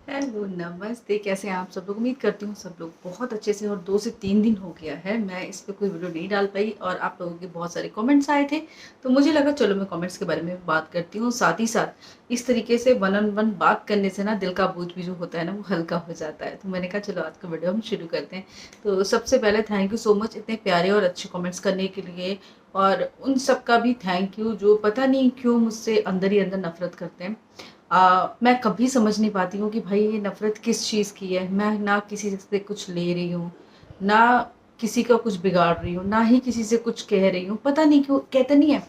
Hello, नमस्ते। कैसे हैं आप सब लोग? उम्मीद करती हूँ सब लोग बहुत अच्छे से। और 2 से 3 दिन हो गया है मैं इस पे कोई वीडियो नहीं डाल पाई और आप लोगों के बहुत सारे कमेंट्स आए थे, तो मुझे लगा चलो मैं कमेंट्स के बारे में बात करती हूँ। साथ ही साथ इस तरीके से वन ऑन वन बात करने से ना दिल का बोझ भी जो होता है ना वो हल्का हो जाता है। तो मैंने कहा चलो आज का वीडियो हम शुरू करते हैं। तो सबसे पहले थैंक यू सो मच इतने प्यारे और अच्छे कमेंट्स करने के लिए। और उन सब का भी थैंक यू जो पता नहीं क्यों मुझसे अंदर ही अंदर नफ़रत करते हैं। मैं कभी समझ नहीं पाती हूँ कि भाई ये नफ़रत किस चीज़ की है। मैं ना किसी से कुछ ले रही हूँ, ना किसी का कुछ बिगाड़ रही हूँ, ना ही किसी से कुछ कह रही हूँ। पता नहीं क्यों कहते नहीं है,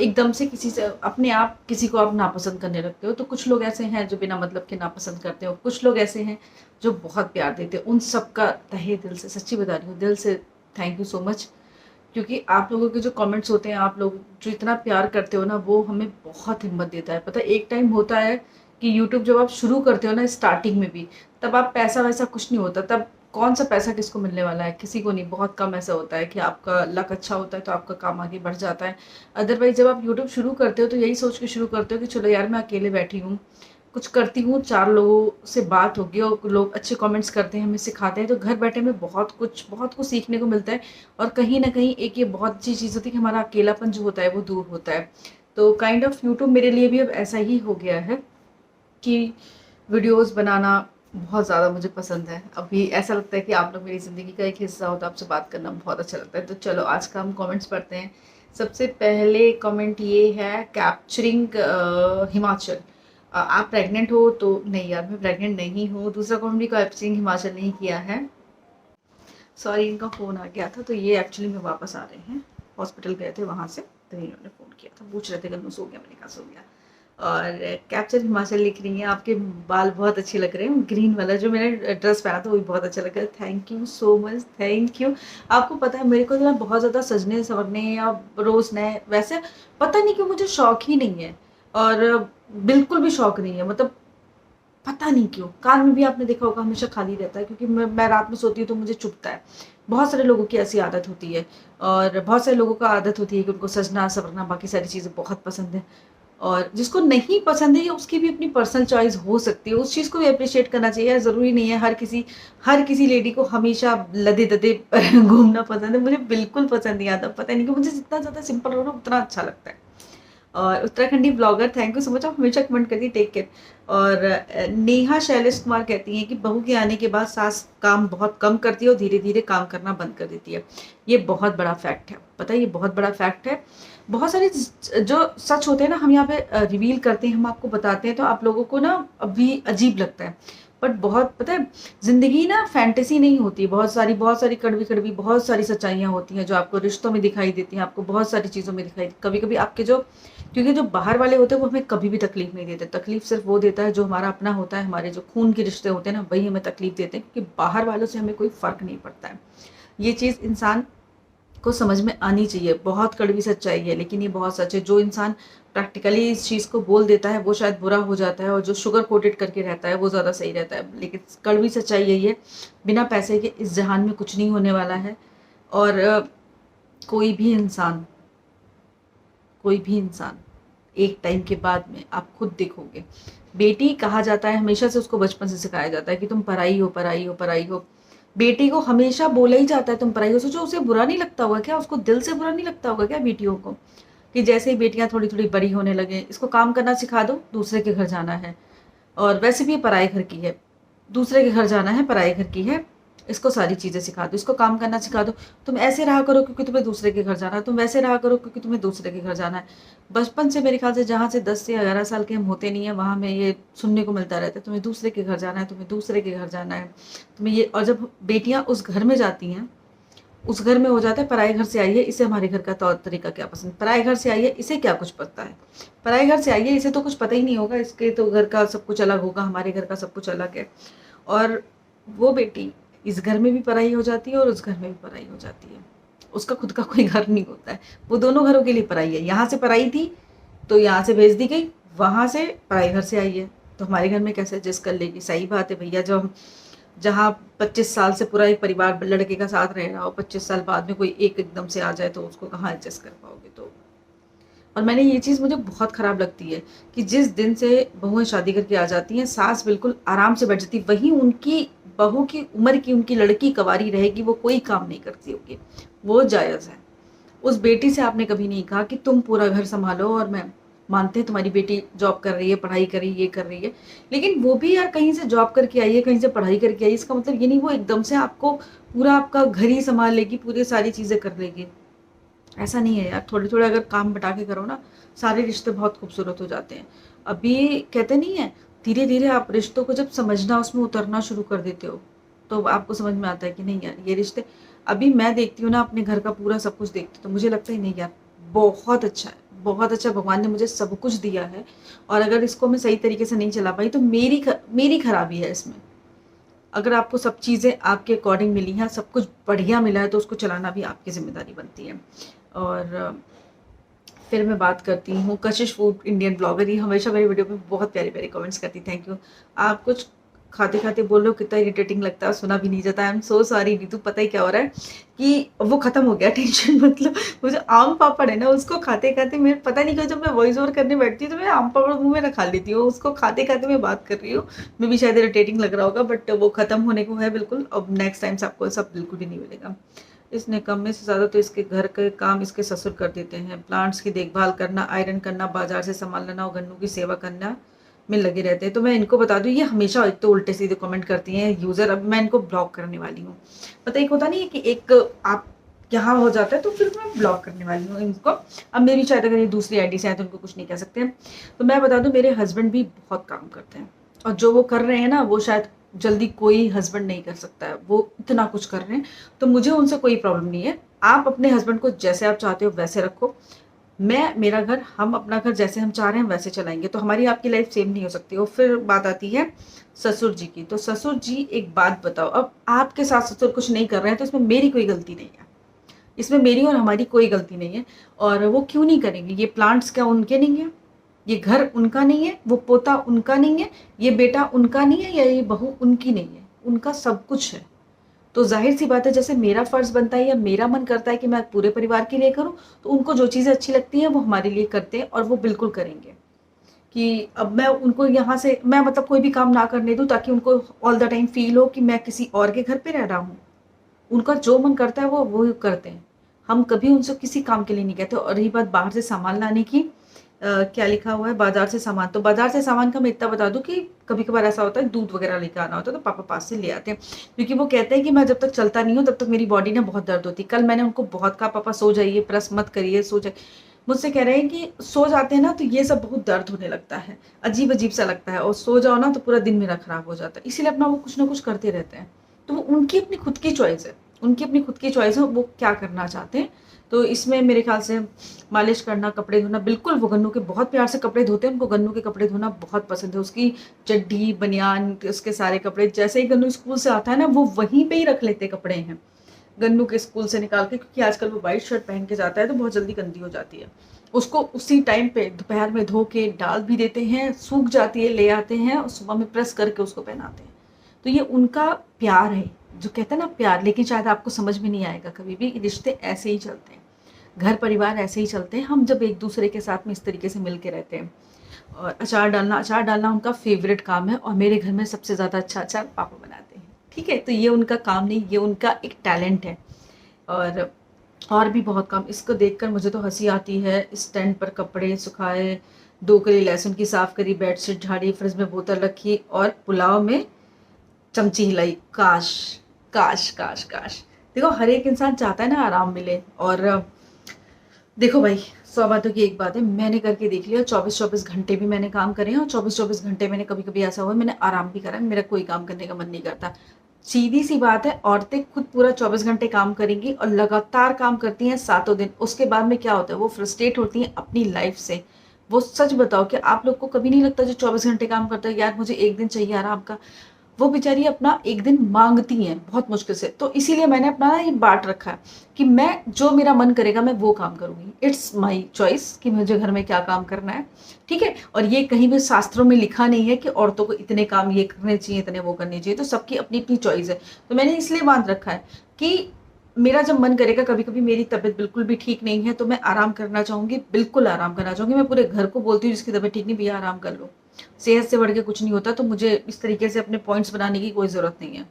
एकदम से किसी से अपने आप किसी को आप नापसंद करने लगते हो। तो कुछ लोग ऐसे हैं जो बिना मतलब के नापसंद करते हो, कुछ लोग ऐसे हैं जो बहुत प्यार देते हैं। उन सब का तहे दिल से, सच्ची बता रही हूँ, दिल से थैंक यू सो मच। क्योंकि आप लोगों के जो कमेंट्स होते हैं, आप लोग जो इतना प्यार करते हो ना, वो हमें बहुत हिम्मत देता है। पता है एक टाइम होता है कि यूट्यूब जब आप शुरू करते हो ना, स्टार्टिंग में भी, तब आप पैसा वैसा कुछ नहीं होता। तब कौन सा पैसा किसको मिलने वाला है? किसी को नहीं। बहुत कम ऐसा होता है कि आपका लक अच्छा होता है तो आपका काम आगे बढ़ जाता है। अदरवाइज जब आप यूट्यूब शुरू करते हो तो यही सोच के शुरू करते हो कि चलो यार मैं अकेले बैठी हूँ, कुछ करती हूँ, 4 लोगों से बात होगी और लोग अच्छे कमेंट्स करते हैं, हमें सिखाते हैं, तो घर बैठे में बहुत कुछ सीखने को मिलता है। और कहीं न कहीं एक ये बहुत अच्छी चीज़ होती है कि हमारा अकेलापन जो होता है वो दूर होता है। तो काइंड ऑफ यूट्यूब मेरे लिए भी अब ऐसा ही हो गया है कि वीडियोज़ बनाना बहुत ज़्यादा मुझे पसंद है। अभी ऐसा लगता है कि आप लोग मेरी ज़िंदगी का एक हिस्सा हो, तो आपसे बात करना बहुत अच्छा लगता है। तो चलो आज का हम कमेंट्स पढ़ते हैं। सबसे पहले कमेंट ये है, कैप्चरिंग हिमाचल। आप प्रेग्नेंट हो? तो नहीं यार, मैं प्रेग्नेंट नहीं हूँ। दूसरा कमेंट भी कैप्चरिंग हिमाचल नहीं किया है। सॉरी, इनका फ़ोन आ गया था, तो ये एक्चुअली में वापस आ रहे हैं। हॉस्पिटल गए थे वहाँ से, तो इन्होंने फ़ोन किया था, पूछ रहे थे कल मैं सो गया, मैंने कहा सो गया। और कैप्चर हिमाचल लिख रही हैं, आपके बाल बहुत अच्छे लग रहे हैं। ग्रीन वाला जो मैंने ड्रेस पहना था वो भी बहुत अच्छा लग रहा है। Thank you so much, thank you. आपको पता है मेरे को ना बहुत ज़्यादा सजने संवरने या रोज़ नए वैसे पता नहीं क्यों मुझे शौक ही नहीं है। और बिल्कुल भी शौक नहीं है, मतलब पता नहीं क्यों। कान में भी आपने देखा होगा हमेशा खाली रहता है, क्योंकि मैं रात में सोती हूँ तो मुझे चुभता है। बहुत सारे लोगों की ऐसी आदत होती है और बहुत सारे लोगों का आदत होती है कि उनको सजना सवरना बाकी सारी चीज़ें बहुत पसंद है। और जिसको नहीं पसंद है या उसकी भी अपनी पर्सनल चॉइस हो सकती है, उस चीज़ को भी एप्रिशिएट करना चाहिए। ज़रूरी नहीं है हर किसी लेडी को हमेशा लदे-ददे घूमना पसंद है। मुझे बिल्कुल पसंद नहीं आता। पता नहीं क्यों, मुझे जितना ज़्यादा सिंपल हो ना उतना अच्छा लगता है। और Uttarakhandi blogger, thank you so much, आप हमेशा कमेंट करती है, टेक केयर। और नेहा शैलेश कुमार कहती हैं कि बहू के आने के बाद सास काम बहुत कम करती है और धीरे धीरे काम करना बंद कर देती है। ये बहुत बड़ा फैक्ट है, पता है, ये बहुत बड़ा फैक्ट है। बहुत सारे जो सच होते हैं ना, हम यहाँ पे रिवील करते हैं, हम आपको बताते हैं, तो आप लोगों को ना अभी अजीब लगता है। बट बहुत पता है, जिंदगी ना फैंटेसी नहीं होती। बहुत सारी कड़वी कड़वी बहुत सारी सच्चाइयाँ होती हैं जो आपको रिश्तों में दिखाई देती हैं, आपको बहुत सारी चीज़ों में दिखाई, कभी कभी आपके जो, क्योंकि जो बाहर वाले होते हैं वो हमें कभी भी तकलीफ नहीं देते। तकलीफ सिर्फ वो देता है जो हमारा अपना होता है, हमारे जो खून के रिश्ते होते हैं ना, वही हमें तकलीफ देते हैं, क्योंकि बाहर वालों से हमें कोई फर्क नहीं पड़ता है। ये चीज़ इंसान को समझ में आनी चाहिए। बहुत कड़वी सच्चाई है लेकिन ये बहुत सच है। जो इंसान प्रैक्टिकली इस चीज़ को बोल देता है वो शायद बुरा हो जाता है, और जो शुगर कोटेड करके रहता है वो ज़्यादा सही रहता है। लेकिन कड़वी सच्चाई यही है, बिना पैसे के इस जहान में कुछ नहीं होने वाला है। और कोई भी इंसान कोई भी इंसान एक टाइम के बाद में, आप खुद देखोगे, बेटी कहा जाता है हमेशा से, उसको बचपन से सिखाया जाता है कि तुम पराई हो, पराई हो, पराई हो। बेटी को हमेशा बोला ही जाता है तुम पराई हो। सोचो उसे बुरा नहीं लगता होगा क्या? उसको दिल से बुरा नहीं लगता होगा क्या बेटियों को? कि जैसे ही बेटियां थोड़ी थोड़ी बड़ी होने लगे, इसको काम करना सिखा दो, दूसरे के घर जाना है। और वैसे भी ये पराए घर की है, दूसरे के घर जाना है, पराए घर की है। इसको सारी चीज़ें सिखा दो, इसको काम करना सिखा दो। तुम ऐसे रहा करो क्योंकि तुम्हें दूसरे के घर जाना है, तुम वैसे रहा करो क्योंकि तुम्हें दूसरे के घर जाना है। बचपन से मेरे ख्याल से जहाँ से 10 से 11 साल के हम होते नहीं है, वहाँ में ये सुनने को मिलता रहता है, तुम्हें दूसरे के घर जाना है, तुम्हें दूसरे के घर जाना है, तुम्हें ये। और जब बेटियाँ उस घर में जाती हैं, उस घर में हो जाता है पराए घर से आई है, इसे हमारे घर का तौर तरीका क्या पसंद, पराए घर से आई है, इसे क्या कुछ पता है। पराए घर से आई है, इसे तो कुछ पता ही नहीं होगा, इसके तो घर का सब कुछ अलग होगा, हमारे घर का सब कुछ अलग है। और वो बेटी इस घर में भी पराई हो जाती है और उस घर में भी पराई हो जाती है। उसका खुद का कोई घर नहीं होता है, वो दोनों घरों के लिए पराई है। यहाँ से पराई थी तो यहाँ से भेज दी गई, वहाँ से पराई घर से आई है तो हमारे घर में कैसे एडजस्ट कर लेगी? सही बात है भैया, जब हम जहाँ 25 साल से पूरा एक परिवार लड़के का साथ रह रहा हो, 25 साल बाद में कोई एक एकदम से आ जाए तो उसको कहाँ एडजस्ट कर पाओगे? तो और मैंने ये चीज़ मुझे बहुत ख़राब लगती है कि जिस दिन से बहुएँ शादी करके आ जाती हैं, सास बिल्कुल आराम से बैठ जाती है, वहीं उनकी बहू की उम्र की उनकी लड़की कँवारी रहेगी, वो कोई काम नहीं करती होगी, वो जायज़ है। उस बेटी से आपने कभी नहीं कहा कि तुम पूरा घर सँभालो, और मैं मानते हैं तुम्हारी बेटी जॉब कर रही है, पढ़ाई कर रही है, ये कर रही है। लेकिन वो भी यार कहीं से जॉब करके आई है, कहीं से पढ़ाई करके आई है, इसका मतलब ये नहीं वो एकदम से आपको पूरा आपका घर ही सँभाल लेगी, पूरी सारी चीज़ें कर लेगी। ऐसा नहीं है यार, थोड़े-थोड़े अगर काम बँटा के करो ना, सारे रिश्ते बहुत खूबसूरत हो जाते हैं। अभी कहते नहीं है, धीरे-धीरे आप रिश्तों को जब समझना, उसमें उतरना शुरू कर देते हो, तो आपको समझ में आता है कि नहीं यार, ये रिश्ते अभी मैं देखती हूँ ना, अपने घर का पूरा सब कुछ देखती हूँ, तो मुझे लगता है नहीं यार, बहुत अच्छा है, बहुत अच्छा भगवान ने मुझे सब कुछ दिया है, और अगर इसको मैं सही तरीके से नहीं चला पाई, तो मेरी खराबी है इसमें। अगर आपको सब चीज़ें आपके अकॉर्डिंग मिली हैं, सब कुछ बढ़िया मिला है, तो उसको चलाना भी आपकी ज़िम्मेदारी बनती है। और फिर मैं बात करती हूँ कशिश फूड इंडियन ब्लॉगर, ये हमेशा मेरी वीडियो पे बहुत प्यारे-प्यारे कमेंट्स करती है, थैंक यू। आप कुछ खाते-खाते बोल रहे हो, कितना इरिटेटिंग लगता है, सुना भी नहीं जाता। I am so sorry Neetu, पता है क्या हो रहा है कि वो खत्म हो गया टेंशन मतलब वो जो आम पापड़ है ना, उसको खाते-खाते मेरे पता नहीं क्यों, जब मैं वॉइस ओवर करने बैठती हूँ तो मैं आम पापड़ मुँह में रखा लेती हूँ, उसको खाते-खाते मैं बात कर रही हूँ। मे बी शायद इरिटेटिंग लग रहा होगा, बट वो खत्म होने को है बिल्कुल। अब नेक्स्ट टाइम से आपको सब बिल्कुल भी नहीं मिलेगा। इसने कम में से ज़्यादा तो इसके घर के काम इसके ससुर कर देते हैं। प्लांट्स की देखभाल करना, आयरन करना, बाजार से सामान लाना और गन्नू की सेवा करना में लगे रहते हैं। तो मैं इनको बता दूँ, ये हमेशा एक तो उल्टे-सीधे कमेंट करती हैं यूज़र, अब मैं इनको ब्लॉक करने वाली हूँ। पता है एक होता नहीं है कि एक आप यहाँ हो जाता है, तो फिर मैं ब्लॉक करने वाली हूँ इनको। अब मेरी शायद अगर ये दूसरी आईडी से आए तो उनको कुछ नहीं कह सकते हैं। तो मैं बता दूँ, मेरे हस्बैंड भी बहुत काम करते हैं, और जो वो कर रहे हैं ना, वो शायद जल्दी कोई हस्बैंड नहीं कर सकता है। वो इतना कुछ कर रहे हैं, तो मुझे उनसे कोई प्रॉब्लम नहीं है। आप अपने हस्बैंड को जैसे आप चाहते हो वैसे रखो। मैं मेरा घर, हम अपना घर जैसे हम चाह रहे हैं वैसे चलाएँगे, तो हमारी आपकी लाइफ़ सेम नहीं हो सकती। और फिर बात आती है ससुर जी की। तो ससुर जी, एक बात बताओ, अब आपके सास-ससुर कुछ नहीं कर रहे हैं, तो इसमें मेरी कोई गलती नहीं है। इसमें मेरी और हमारी कोई गलती नहीं है। और वो क्यों नहीं करेंगे? ये प्लांट्स क्या उनके नहीं है? ये घर उनका नहीं है? वो पोता उनका नहीं है? ये बेटा उनका नहीं है, या ये बहू उनकी नहीं है? उनका सब कुछ है। तो ज़ाहिर-सी बात है, जैसे मेरा फ़र्ज़ बनता है या मेरा मन करता है कि मैं पूरे परिवार के लिए करूँ, तो उनको जो चीज़ें अच्छी लगती हैं वो हमारे लिए करते हैं, और वो बिल्कुल करेंगे। कि अब मैं उनको यहाँ से मैं मतलब कोई भी काम ना करने दूँ, ताकि उनको ऑल द टाइम फ़ील हो कि मैं किसी और के घर पे रह रहा हूँ। उनका जो मन करता है वो करते हैं। हम कभी उनसे किसी काम के लिए नहीं कहते। और रही बात बाहर से सामान लाने की, क्या लिखा हुआ है, बाज़ार से सामान, तो बाज़ार से सामान का मैं इतना बता दूँ कि कभी-कभार ऐसा होता है, दूध वग़ैरह लेके आना होता है, तो पापा पास से ले आते हैं। क्योंकि वो कहते हैं कि मैं जब तक चलता नहीं हूँ तब तक मेरी बॉडी ना बहुत दर्द होती है। कल मैंने उनको बहुत कहा, पापा सो जाइए, प्रेस मत करिए, सो जाइए। मुझसे कह रहे हैं कि सो जाते हैं ना तो ये सब बहुत दर्द होने लगता है, अजीब-अजीब सा लगता है, और सो जाओ ना तो पूरा दिन मेरा खराब हो जाता है। इसीलिए अपना वो कुछ ना कुछ करते रहते हैं। तो वो उनकी अपनी खुद की चॉइस है। उनकी अपनी खुद की चॉइस है, वो क्या करना चाहते हैं। तो इसमें मेरे ख़्याल से मालिश करना, कपड़े धोना, बिल्कुल वो गन्नू के बहुत प्यार से कपड़े धोते हैं, उनको गन्नू के कपड़े धोना बहुत पसंद है। उसकी चड्डी, बनियान, उसके सारे कपड़े, जैसे ही गन्नू स्कूल से आता है ना, वो वहीं पे ही रख लेते कपड़े हैं, गन्नू के स्कूल से निकाल के, क्योंकि आजकल वो व्हाइट शर्ट पहन के जाता है तो बहुत जल्दी गंदी हो जाती है। उसको उसी टाइम पे दोपहर में धो के डाल भी देते हैं, सूख जाती है, ले आते हैं और सुबह में प्रेस करके उसको पहनाते हैं। तो ये उनका प्यार है, जो कहते हैं ना प्यार, लेकिन शायद आपको समझ में नहीं आएगा कभी भी। रिश्ते ऐसे ही चलते हैं, घर परिवार ऐसे ही चलते हैं, हम जब एक दूसरे के साथ में इस तरीके से मिल के रहते हैं। और अचार डालना उनका फ़ेवरेट काम है, और मेरे घर में सबसे ज़्यादा अच्छा अचार पापा बनाते हैं, ठीक है? तो ये उनका काम नहीं, ये उनका एक टैलेंट है। और भी बहुत काम, इसको देखकर मुझे तो हँसी आती है। स्टैंड पर कपड़े सुखाए, 2 कली लहसुन की साफ़ करी, बेडशीट झाड़ी, फ्रिज में बोतल रखी और पुलाव में चमची हिलाई। काश, काश, काश, काश! देखो, हर एक इंसान चाहता है ना आराम मिले। और देखो भाई, 100 बातों की एक बात है, मैंने करके देख लिया। 24-24 घंटे भी मैंने काम करे हैं, और 24-24 घंटे मैंने कभी-कभी ऐसा हुआ है मैंने आराम भी करा है, मेरा कोई काम करने का मन नहीं करता। सीधी-सी बात है, औरतें खुद पूरा 24 घंटे काम करेंगी और लगातार काम करती हैं सातों दिन। उसके बाद में क्या होता है, वो फ्रस्ट्रेट होती हैं अपनी लाइफ़ से। वो सच बताओ कि आप लोग को कभी नहीं लगता, जो 24 घंटे काम करता है, यार मुझे 1 दिन चाहिए आराम का? वो बेचारी अपना 1 दिन माँगती हैं बहुत मुश्किल से। तो इसीलिए मैंने अपना ना ये बाँट रखा है कि मैं जो मेरा मन करेगा मैं वो काम करूँगी। इट्स माय चॉइस कि मुझे घर में क्या काम करना है, ठीक है? और ये कहीं भी शास्त्रों में लिखा नहीं है कि औरतों को इतने काम ये करने चाहिए, इतने वो करने चाहिए। तो सबकी अपनी-अपनी चॉइस है। तो मैंने इसलिए बाँध रखा है कि मेरा जब मन करेगा, कभी कभी मेरी तबीयत बिल्कुल भी ठीक नहीं है तो मैं आराम करना चाहूँगी, बिल्कुल आराम करना चाहूँगी। मैं पूरे घर को बोलती हूँ जिसकी तबीयत ठीक नहीं, भैया आराम कर लो, सेहत से बढ़ के कुछ नहीं होता। तो मुझे इस तरीके से अपने पॉइंट्स बनाने की कोई ज़रूरत नहीं है।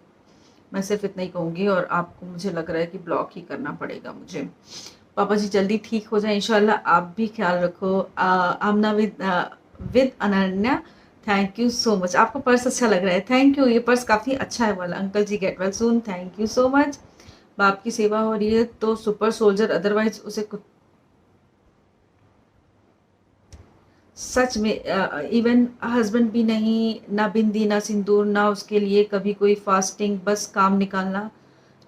मैं सिर्फ इतना ही कहूँगी और आपको मुझे लग रहा है कि ब्लॉक ही करना पड़ेगा मुझे। पापा जी जल्दी ठीक हो जाए इंशाल्लाह। आप भी ख्याल रखो। Aamna with Ananya, thank you so much. आपका पर्स अच्छा लग रहा है, थैंक यू। ये पर्स काफ़ी अच्छा है वाला। Uncle ji get well soon, thank you so much. बाप की सेवा हो रही है तो सुपर सोल्जर, अदरवाइज उसे कुछ सच में इवन हस्बैंड भी नहीं, ना बिंदी ना सिंदूर, ना उसके लिए कभी कोई फास्टिंग, बस काम निकालना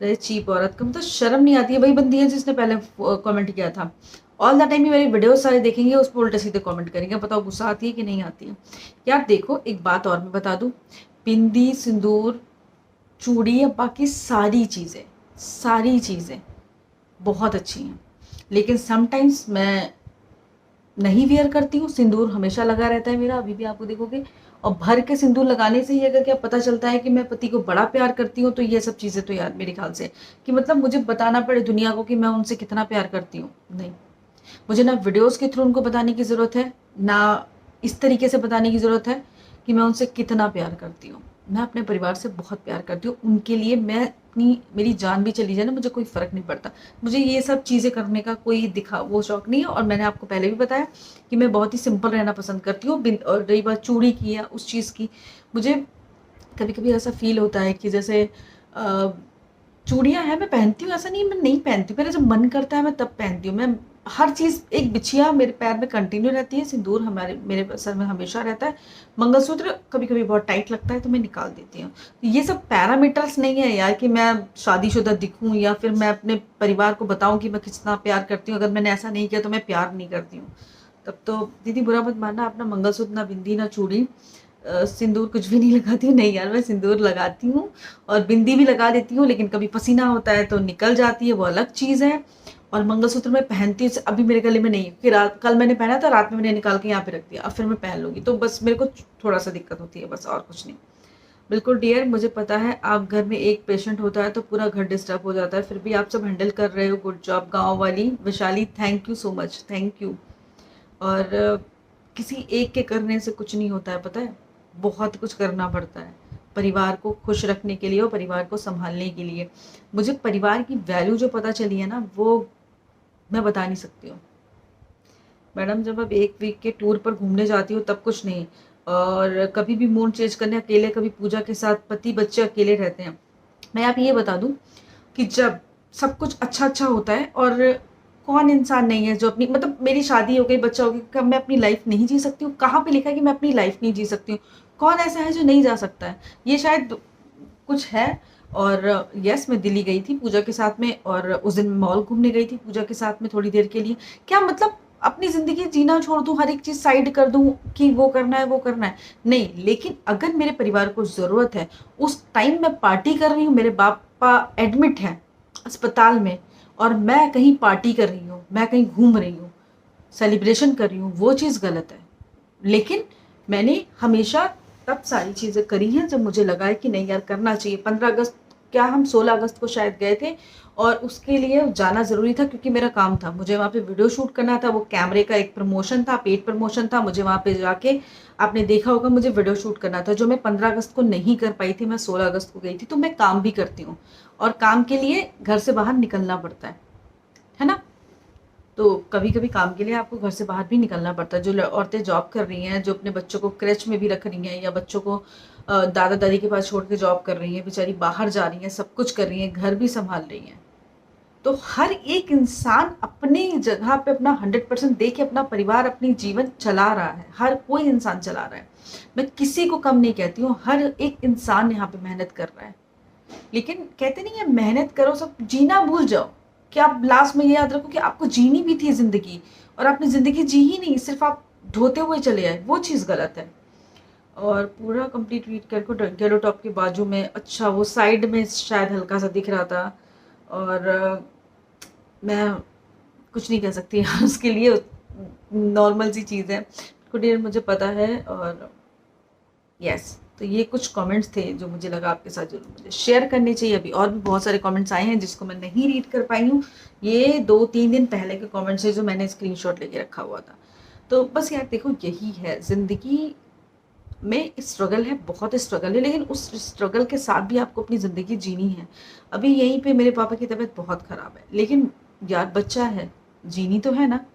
रहे। चीप औरत का मतलब शर्म नहीं आती है। वही बंदी है जिसने पहले कमेंट किया था। ऑल द टाइम ही मेरी वीडियो सारे देखेंगे, उस पर उल्टे सीधे कमेंट करेंगे। बताओ गुस्सा आती है कि नहीं आती है? यार देखो, एक बात और मैं बता दूं, बिंदी सिंदूर चूड़ी या बाकी सारी चीज़ें बहुत अच्छी हैं, लेकिन समटाइम्स मैं नहीं वियर करती हूँ। सिंदूर हमेशा लगा रहता है मेरा, अभी भी आपको देखोगे। और भर के सिंदूर लगाने से ही अगर क्या पता चलता है कि मैं पति को बड़ा प्यार करती हूँ, तो ये सब चीज़ें तो यार मेरे ख्याल से कि मतलब मुझे बताना पड़े दुनिया को कि मैं उनसे कितना प्यार करती हूँ, नहीं। मुझे ना वीडियोस के थ्रू उनको बताने की ज़रूरत है, ना इस तरीके से बताने की ज़रूरत है कि मैं उनसे कितना प्यार करती हूँ। मैं अपने परिवार से बहुत प्यार करती हूँ। उनके लिए मैं अपनी मेरी जान भी चली जाए ना, मुझे कोई फ़र्क नहीं पड़ता। मुझे ये सब चीज़ें करने का कोई दिखा वो शौक नहीं है। और मैंने आपको पहले भी बताया कि मैं बहुत ही सिंपल रहना पसंद करती हूँ। और रही बात चूड़ी की या उस चीज़ की, मुझे कभी कभी ऐसा फील होता है कि जैसे चूड़ियाँ हैं, मैं पहनती हूँ, ऐसा नहीं मैं नहीं पहनती हूँ। मेरा जब मन करता है मैं तब पहनती हूँ। मैं हर चीज़, एक बिछिया मेरे पैर में कंटिन्यू रहती है, सिंदूर मेरे सर में हमेशा रहता है, मंगलसूत्र कभी कभी बहुत टाइट लगता है तो मैं निकाल देती हूँ। तो ये सब पैरामीटर्स नहीं है यार कि मैं शादीशुदा दिखूँ या फिर मैं अपने परिवार को बताऊँ कि मैं कितना प्यार करती हूँ। अगर मैंने ऐसा नहीं किया तो मैं प्यार नहीं करती हूँ। तब तो दीदी बुरा मत मानना, अपना मंगलसूत्र ना बिंदी ना चूड़ी सिंदूर कुछ भी नहीं लगाती हूँ। नहीं यार, मैं सिंदूर लगाती हूँ और बिंदी भी लगा देती हूँ, लेकिन कभी पसीना होता है तो निकल जाती है, वो अलग चीज़ है। और मंगलसूत्र मैं पहनती हूँ, अभी मेरे गले में नहीं है कि कल मैंने पहना था, रात में मैंने निकाल के यहाँ पे रख दिया, अब फिर मैं पहन लूँगी। तो बस मेरे को थोड़ा सा दिक्कत होती है, बस और कुछ नहीं। बिल्कुल डियर, मुझे पता है आप घर में एक पेशेंट होता है तो पूरा घर डिस्टर्ब हो जाता है, फिर भी आप सब हैंडल कर रहे हो, गुड जॉब। गाँव वाली Vaishali, thank you so much, thank you. और किसी एक के करने से कुछ नहीं होता है, पता है, बहुत कुछ करना पड़ता है परिवार को खुश रखने के लिए और परिवार को संभालने के लिए। मुझे परिवार की वैल्यू जो पता चली है ना, वो मैं बता नहीं सकती हूँ मैडम। जब अब एक वीक के टूर पर घूमने जाती हूँ तब कुछ नहीं, और कभी भी मूड चेंज करने अकेले, कभी पूजा के साथ, पति बच्चे अकेले रहते हैं। मैं आप ये बता दूं कि जब सब कुछ अच्छा होता है, और कौन इंसान नहीं है जो अपनी, मतलब मेरी शादी हो गई, बच्चा हो गया, कब मैं अपनी लाइफ नहीं जी सकती हूँ? कहाँ पे लिखा है कि मैं अपनी लाइफ नहीं जी सकती हूँ? कौन ऐसा है जो नहीं जा सकता है? ये शायद कुछ है। और यस, मैं दिल्ली गई थी पूजा के साथ में, और उस दिन मॉल घूमने गई थी पूजा के साथ में थोड़ी देर के लिए। क्या मतलब अपनी ज़िंदगी जीना छोड़ दूँ, हर एक चीज़ साइड कर दूँ कि वो करना है वो करना है? नहीं, लेकिन अगर मेरे परिवार को ज़रूरत है, उस टाइम मैं पार्टी कर रही हूँ, मेरे पापा एडमिट हैं अस्पताल में और मैं कहीं पार्टी कर रही हूँ, मैं कहीं घूम रही हूँ, सेलिब्रेशन कर रही हूँ, वो चीज़ गलत है। लेकिन मैंने हमेशा तब सारी चीज़ें करी हैं जब मुझे लगा है कि नहीं यार करना चाहिए। 15 अगस्त, क्या हम 16 अगस्त को शायद गए थे, और उसके लिए जाना ज़रूरी था क्योंकि मेरा काम था, मुझे वहाँ पे वीडियो शूट करना था। वो कैमरे का एक प्रमोशन था, पेड प्रमोशन था, मुझे वहाँ पे जाके, आपने देखा होगा, मुझे वीडियो शूट करना था, जो मैं 15 अगस्त को नहीं कर पाई थी। मैं 16 अगस्त को गई थी। तो मैं काम भी करती हूँ और काम के लिए घर से बाहर निकलना पड़ता है ना? तो कभी कभी काम के लिए आपको घर से बाहर भी निकलना पड़ता है। जो औरतें जॉब कर रही हैं, जो अपने बच्चों को क्रेच में भी रख रही हैं, या बच्चों को दादा दादी के पास छोड़ के जॉब कर रही हैं, बेचारी बाहर जा रही हैं, सब कुछ कर रही हैं, घर भी संभाल रही हैं। तो हर एक इंसान अपनी जगह पे अपना 100% दे के अपना परिवार, अपनी जीवन चला रहा है। हर कोई इंसान चला रहा है, मैं किसी को कम नहीं कहती हूँ। हर एक इंसान यहाँ पे मेहनत कर रहा है। लेकिन कहते नहीं है, मेहनत करो सब जीना भूल जाओ। कि आप लास्ट में ये याद रखो कि आपको जीनी भी थी जिंदगी, और आपने जिंदगी जी ही नहीं, सिर्फ आप ढोते हुए चले आए, वो चीज़ गलत है। और पूरा कंप्लीट रीड करके येलो टॉप के बाजू में, अच्छा वो साइड में शायद हल्का सा दिख रहा था। और मैं कुछ नहीं कह सकती उसके लिए, नॉर्मल सी चीज़ है। कुछ मुझे पता है। और यस, तो ये कुछ कमेंट्स थे जो मुझे लगा आपके साथ ज़रूर मुझे शेयर करने चाहिए। अभी और भी बहुत सारे कमेंट्स आए हैं जिसको मैं नहीं रीड कर पाई हूँ। ये 2-3 दिन पहले के कमेंट्स हैं जो मैंने स्क्रीनशॉट लेके रखा हुआ था। तो बस यार देखो, यही है ज़िंदगी में, स्ट्रगल है, बहुत स्ट्रगल है, लेकिन उस स्ट्रगल के साथ भी आपको अपनी ज़िंदगी जीनी है। अभी यहीं पे मेरे पापा की तबीयत बहुत ख़राब है, लेकिन यार बच्चा है, जीनी तो है ना।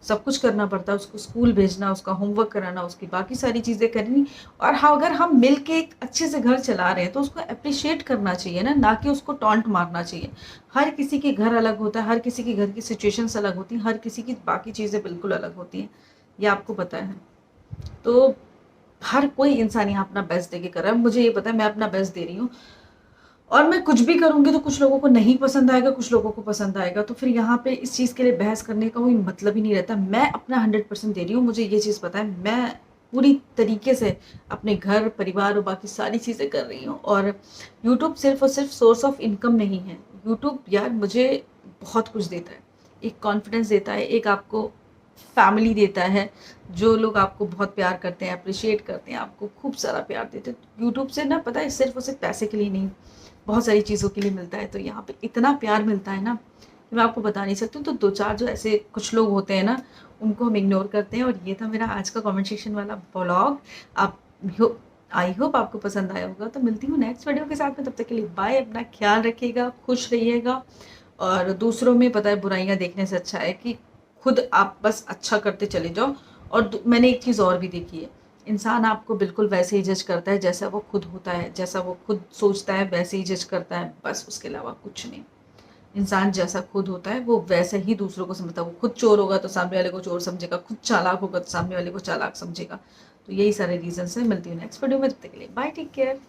सब कुछ करना पड़ता है, उसको स्कूल भेजना, उसका होमवर्क कराना, उसकी बाकी सारी चीज़ें करनी। और हाँ, अगर हम मिल के एक अच्छे से घर चला रहे हैं तो उसको एप्रिशिएट करना चाहिए ना कि उसको टॉन्ट मारना चाहिए। हर किसी के घर अलग होता है, हर किसी के घर की सिचुएशंस अलग होती हैं, हर किसी की बाकी चीज़ें बिल्कुल अलग होती हैं, ये आपको पता है। तो हर कोई इंसान यहाँ अपना बेस्ट देके कर रहा है। मुझे ये पता है मैं अपना बेस्ट दे रही हूँ, और मैं कुछ भी करूँगी तो कुछ लोगों को नहीं पसंद आएगा, कुछ लोगों को पसंद आएगा। तो फिर यहाँ पे इस चीज़ के लिए बहस करने का कोई मतलब ही नहीं रहता। मैं अपना 100% दे रही हूँ, मुझे ये चीज़ पता है। मैं पूरी तरीके से अपने घर, परिवार और बाकी सारी चीज़ें कर रही हूँ। और यूट्यूब सिर्फ़ और सिर्फ सोर्स ऑफ इनकम नहीं है। यूट्यूब यार मुझे बहुत कुछ देता है। एक कॉन्फिडेंस देता है, एक आपको फैमिली देता है, जो लोग आपको बहुत प्यार करते हैं, एप्रिशिएट करते हैं, आपको खूब सारा प्यार देते हैं। यूट्यूब से ना, पता है, सिर्फ़ और सिर्फ पैसे के लिए नहीं, बहुत सारी चीज़ों के लिए मिलता है। तो यहाँ पे इतना प्यार मिलता है ना कि मैं आपको बता नहीं सकती हूँ। तो 2-4 जो ऐसे कुछ लोग होते हैं ना, उनको हम इग्नोर करते हैं। और ये था मेरा आज का कमेंट सेक्शन वाला व्लॉग। आप आई होप आपको पसंद आया होगा। तो मिलती हूँ नेक्स्ट वीडियो के साथ में, तब तक के लिए बाय। अपना ख्याल रखिएगा, खुश रहिएगा। और दूसरों में, पता है, बुराइयाँ देखने से अच्छा है कि खुद आप बस अच्छा करते चले जाओ। और मैंने एक चीज़ और भी देखी है, इंसान आपको बिल्कुल वैसे ही जज करता है जैसा वो खुद होता है, जैसा वो खुद सोचता है वैसे ही जज करता है, बस उसके अलावा कुछ नहीं। इंसान जैसा खुद होता है वो वैसे ही दूसरों को समझता है। वो खुद चोर होगा तो सामने वाले को चोर समझेगा, खुद चालाक होगा तो सामने वाले को चालाक समझेगा। तो यही सारे रीजंस हैं। मिलती हूँ नेक्स्ट वीडियो में, तब तक के लिए बाय, टेक केयर।